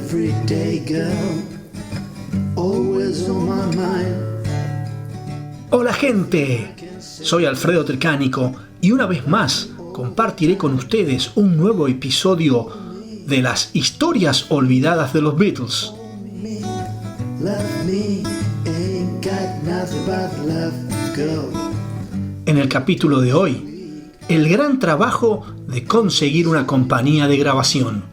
everyday girl, always on my mind. Hola gente, soy Alfredo Trecánico y una vez más compartiré con ustedes un nuevo episodio de las historias olvidadas de los Beatles. En el capítulo de hoy, el gran trabajo de conseguir una compañía de grabación.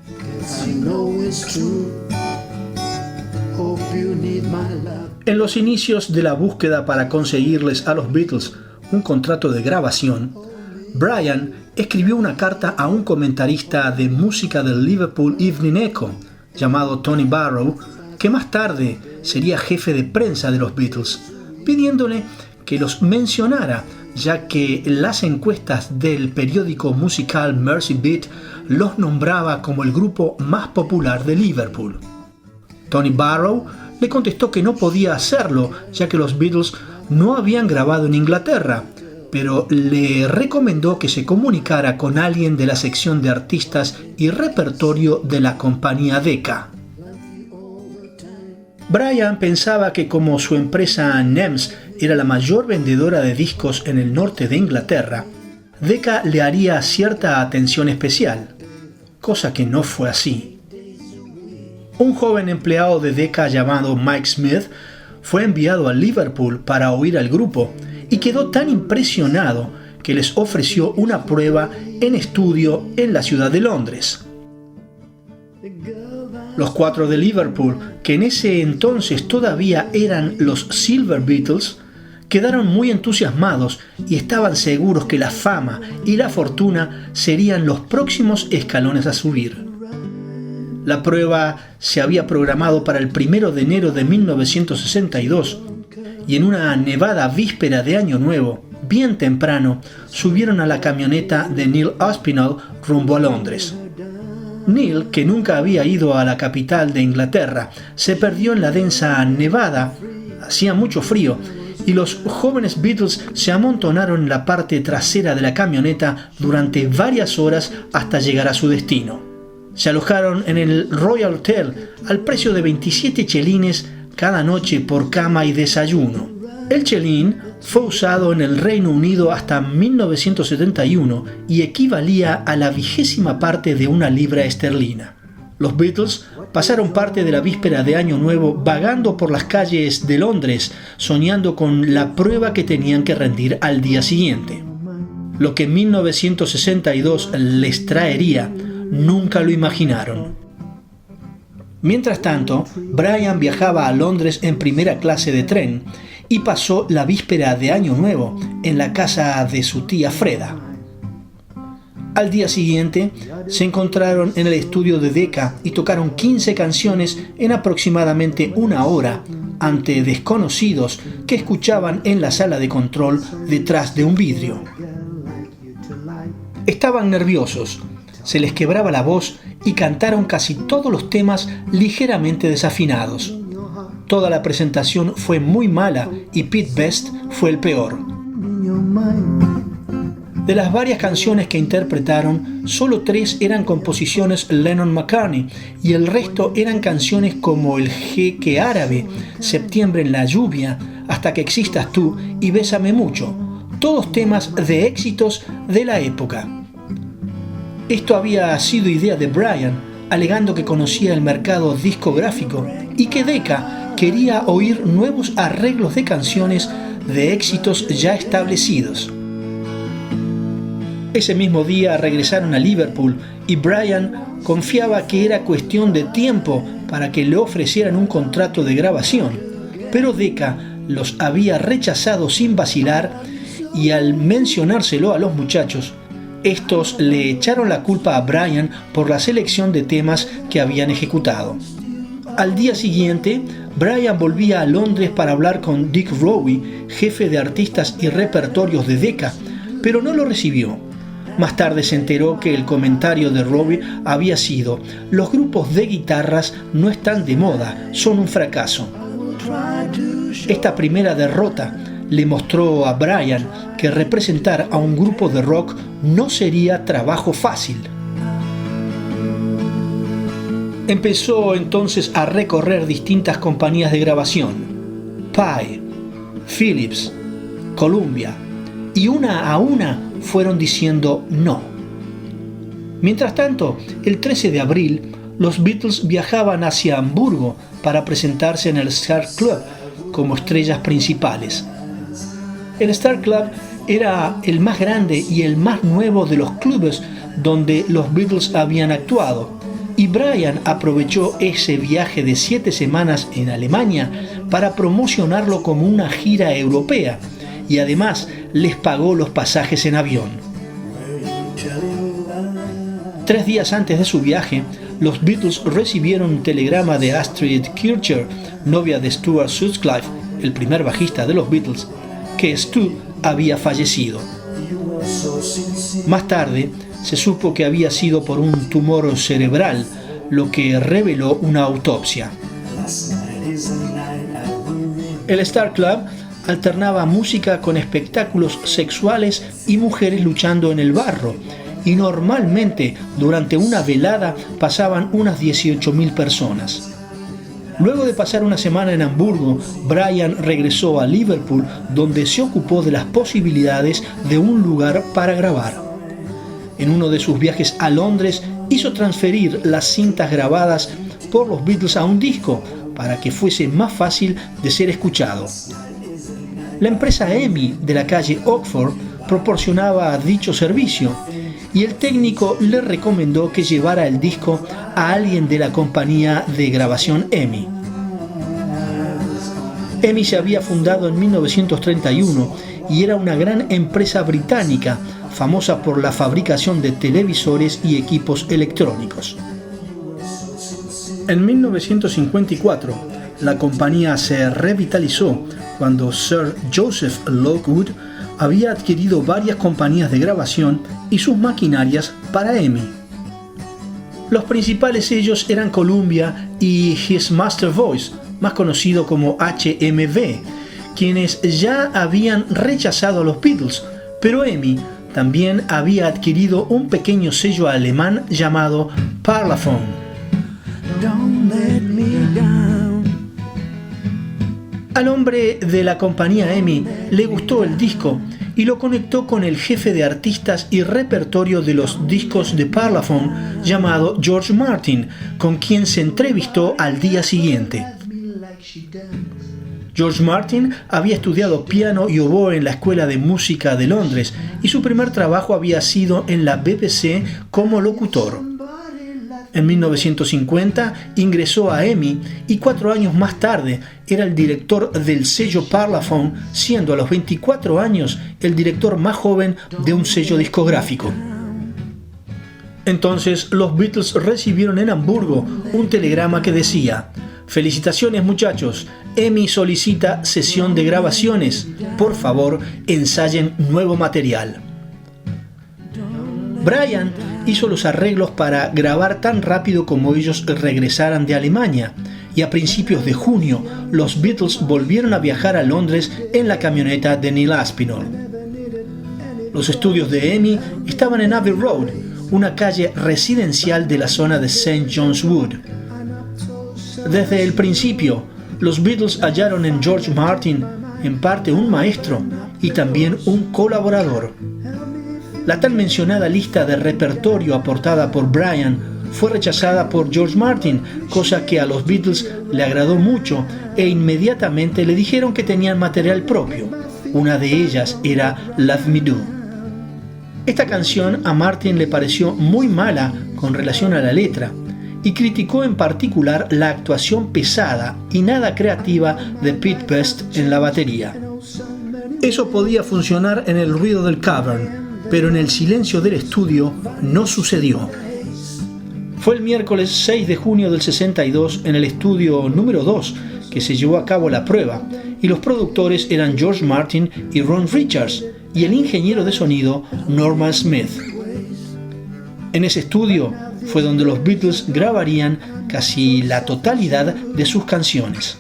En los inicios de la búsqueda para conseguirles a los Beatles un contrato de grabación, Brian escribió una carta a un comentarista de música del Liverpool Evening Echo llamado Tony Barrow, que más tarde sería jefe de prensa de los Beatles, pidiéndole que los mencionara, ya que las encuestas del periódico musical Mersey Beat los nombraba como el grupo más popular de Liverpool. Tony Barrow le contestó que no podía hacerlo, ya que los Beatles no habían grabado en Inglaterra, pero le recomendó que se comunicara con alguien de la sección de artistas y repertorio de la compañía Decca. Brian pensaba que como su empresa NEMS era la mayor vendedora de discos en el norte de Inglaterra, Decca le haría cierta atención especial, cosa que no fue así. Un joven empleado de Decca llamado Mike Smith fue enviado a Liverpool para oír al grupo y quedó tan impresionado que les ofreció una prueba en estudio en la ciudad de Londres. Los cuatro de Liverpool, que en ese entonces todavía eran los Silver Beatles, quedaron muy entusiasmados y estaban seguros que la fama y la fortuna serían los próximos escalones a subir. La prueba se había programado para el 1 de enero de 1962 y en una nevada víspera de Año Nuevo, bien temprano, subieron a la camioneta de Neil Aspinall rumbo a Londres. Neil, que nunca había ido a la capital de Inglaterra, se perdió en la densa nevada, hacía mucho frío, y los jóvenes Beatles se amontonaron en la parte trasera de la camioneta durante varias horas hasta llegar a su destino. Se alojaron en el Royal Hotel al precio de 27 chelines cada noche por cama y desayuno. El chelín fue usado en el Reino Unido hasta 1971 y equivalía a la 20ª parte de una libra esterlina. Los Beatles pasaron parte de la víspera de Año Nuevo vagando por las calles de Londres, soñando con la prueba que tenían que rendir al día siguiente. Lo que 1962 les traería, nunca lo imaginaron. Mientras tanto, Brian viajaba a Londres en primera clase de tren y pasó la víspera de Año Nuevo en la casa de su tía Freda. Al día siguiente, se encontraron en el estudio de Decca y tocaron 15 canciones en aproximadamente una hora ante desconocidos que escuchaban en la sala de control detrás de un vidrio. Estaban nerviosos, se les quebraba la voz y cantaron casi todos los temas ligeramente desafinados. Toda la presentación fue muy mala y Pete Best fue el peor. De las varias canciones que interpretaron, solo 3 eran composiciones Lennon-McCartney y el resto eran canciones como El Jeque Árabe, Septiembre en la lluvia, Hasta que existas tú y Bésame mucho, todos temas de éxitos de la época. Esto había sido idea de Brian, alegando que conocía el mercado discográfico y que Decca quería oír nuevos arreglos de canciones de éxitos ya establecidos. Ese mismo día regresaron a Liverpool y Brian confiaba que era cuestión de tiempo para que le ofrecieran un contrato de grabación, pero Decca los había rechazado sin vacilar y al mencionárselo a los muchachos, estos le echaron la culpa a Brian por la selección de temas que habían ejecutado. Al día siguiente, Brian volvía a Londres para hablar con Dick Rowe, jefe de artistas y repertorios de Decca, pero no lo recibió. Más tarde se enteró que el comentario de Rowe había sido: los grupos de guitarras no están de moda, son un fracaso. Esta primera derrota le mostró a Brian que representar a un grupo de rock no sería trabajo fácil. Empezó entonces a recorrer distintas compañías de grabación, Pye, Philips, Columbia, y una a una fueron diciendo no. Mientras tanto, el 13 de abril, los Beatles viajaban hacia Hamburgo para presentarse en el Star Club como estrellas principales. El Star Club era el más grande y el más nuevo de los clubes donde los Beatles habían actuado, y Brian aprovechó ese viaje de 7 semanas en Alemania para promocionarlo como una gira europea, y además les pagó los pasajes en avión. 3 días antes de su viaje, los Beatles recibieron un telegrama de Astrid Kirchherr, novia de Stuart Sutcliffe, el primer bajista de los Beatles, que Stu había fallecido. Más tarde, se supo que había sido por un tumor cerebral, lo que reveló una autopsia. El Star Club alternaba música con espectáculos sexuales y mujeres luchando en el barro, y normalmente durante una velada pasaban unas 18.000 personas. Luego de pasar una semana en Hamburgo, Brian regresó a Liverpool, donde se ocupó de las posibilidades de un lugar para grabar. En uno de sus viajes a Londres, hizo transferir las cintas grabadas por los Beatles a un disco para que fuese más fácil de ser escuchado. La empresa EMI de la calle Oxford proporcionaba dicho servicio, y el técnico le recomendó que llevara el disco a alguien de la compañía de grabación EMI. EMI se había fundado en 1931 y era una gran empresa británica, famosa por la fabricación de televisores y equipos electrónicos. En 1954, la compañía se revitalizó cuando Sir Joseph Lockwood había adquirido varias compañías de grabación y sus maquinarias para EMI. Los principales sellos eran Columbia y His Master Voice, más conocido como HMV, quienes ya habían rechazado a los Beatles, pero EMI también había adquirido un pequeño sello alemán llamado Parlophone. Al hombre de la compañía EMI le gustó el disco y lo conectó con el jefe de artistas y repertorio de los discos de Parlophone llamado George Martin, con quien se entrevistó al día siguiente. George Martin había estudiado piano y oboe en la Escuela de Música de Londres y su primer trabajo había sido en la BBC como locutor. En 1950 ingresó a EMI y 4 años más tarde era el director del sello Parlophone, siendo a los 24 años el director más joven de un sello discográfico. Entonces los Beatles recibieron en Hamburgo un telegrama que decía: «Felicitaciones muchachos, EMI solicita sesión de grabaciones. Por favor, ensayen nuevo material». Brian hizo los arreglos para grabar tan rápido como ellos regresaran de Alemania, y a principios de junio los Beatles volvieron a viajar a Londres en la camioneta de Neil Aspinall. Los estudios de EMI estaban en Abbey Road, una calle residencial de la zona de St. John's Wood. Desde el principio, los Beatles hallaron en George Martin en parte un maestro y también un colaborador. La tan mencionada lista de repertorio aportada por Brian fue rechazada por George Martin, cosa que a los Beatles le agradó mucho, e inmediatamente le dijeron que tenían material propio. Una de ellas era Love Me Do. Esta canción a Martin le pareció muy mala con relación a la letra, y criticó en particular la actuación pesada y nada creativa de Pete Best en la batería. Eso podía funcionar en el ruido del cavern, pero en el silencio del estudio no sucedió. Fue el miércoles 6 de junio del 62 en el estudio número 2 que se llevó a cabo la prueba, y los productores eran George Martin y Ron Richards, y el ingeniero de sonido Norman Smith. En ese estudio fue donde los Beatles grabarían casi la totalidad de sus canciones.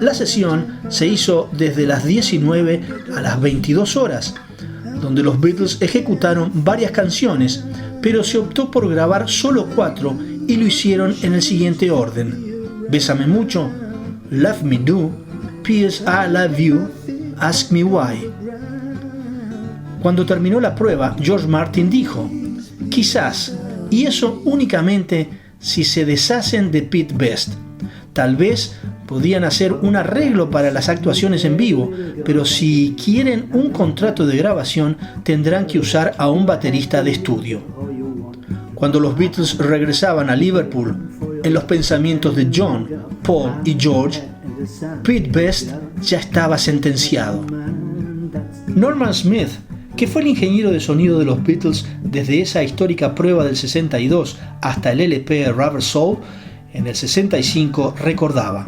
La sesión se hizo desde las 19 a las 22 horas, donde los Beatles ejecutaron varias canciones, pero se optó por grabar solo 4 y lo hicieron en el siguiente orden: Bésame mucho, Love Me Do, P.S. I Love You, Ask Me Why. Cuando terminó la prueba, George Martin dijo: quizás, y eso únicamente si se deshacen de Pete Best. Tal vez podían hacer un arreglo para las actuaciones en vivo, pero si quieren un contrato de grabación tendrán que usar a un baterista de estudio. Cuando los Beatles regresaban a Liverpool, en los pensamientos de John, Paul y George, Pete Best ya estaba sentenciado. Norman Smith, que fue el ingeniero de sonido de los Beatles desde esa histórica prueba del 62 hasta el LP Rubber Soul, en el 65 recordaba: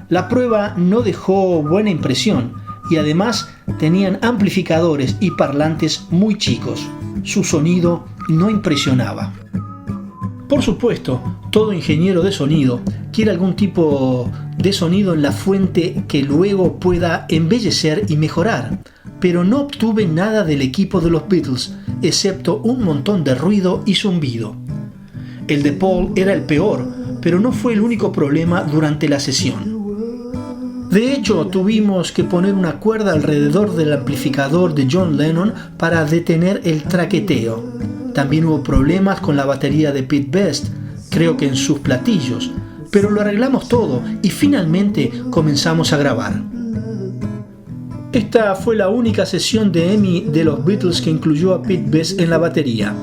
la prueba no dejó buena impresión y además tenían amplificadores y parlantes muy chicos. Su sonido no impresionaba. Por supuesto, todo ingeniero de sonido quiere algún tipo de sonido en la fuente que luego pueda embellecer y mejorar, pero no obtuve nada del equipo de los Beatles, excepto un montón de ruido y zumbido. El de Paul era el peor, pero no fue el único problema durante la sesión. De hecho, tuvimos que poner una cuerda alrededor del amplificador de John Lennon para detener el traqueteo. También hubo problemas con la batería de Pete Best, creo que en sus platillos, pero lo arreglamos todo y finalmente comenzamos a grabar. Esta fue la única sesión de EMI de los Beatles que incluyó a Pete Best en la batería.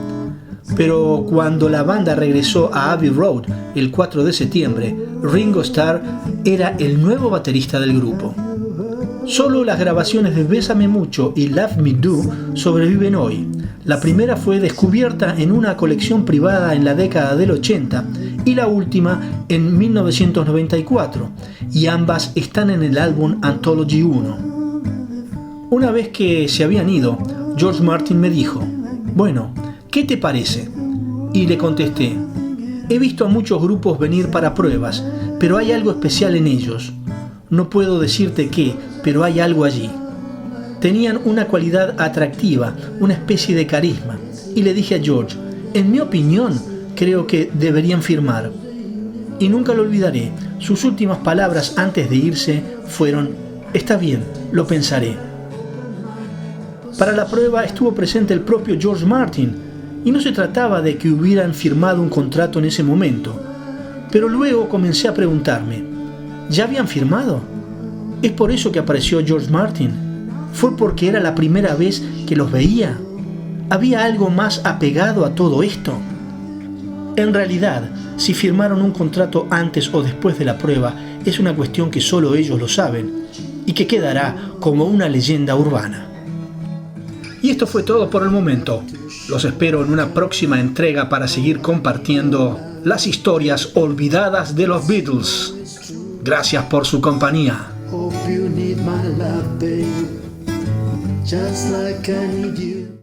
Pero cuando la banda regresó a Abbey Road el 4 de septiembre, Ringo Starr era el nuevo baterista del grupo. Solo las grabaciones de Bésame Mucho y Love Me Do sobreviven hoy. La primera fue descubierta en una colección privada en la década del 80 y la última en 1994, y ambas están en el álbum Anthology 1. Una vez que se habían ido, George Martin me dijo: bueno, ¿qué te parece? Y le contesté: he visto a muchos grupos venir para pruebas, pero hay algo especial en ellos. No puedo decirte qué, pero hay algo allí. Tenían una cualidad atractiva, una especie de carisma. Y le dije a George: en mi opinión, creo que deberían firmar. Y nunca lo olvidaré. Sus últimas palabras antes de irse fueron: está bien, lo pensaré. Para la prueba estuvo presente el propio George Martin, y no se trataba de que hubieran firmado un contrato en ese momento. Pero luego comencé a preguntarme: ¿ya habían firmado? ¿Es por eso que apareció George Martin? ¿Fue porque era la primera vez que los veía? ¿Había algo más apegado a todo esto? En realidad, si firmaron un contrato antes o después de la prueba es una cuestión que solo ellos lo saben y que quedará como una leyenda urbana. Y esto fue todo por el momento. Los espero en una próxima entrega para seguir compartiendo las historias olvidadas de los Beatles. Gracias por su compañía. Hope you need my love, babe, just like I need you.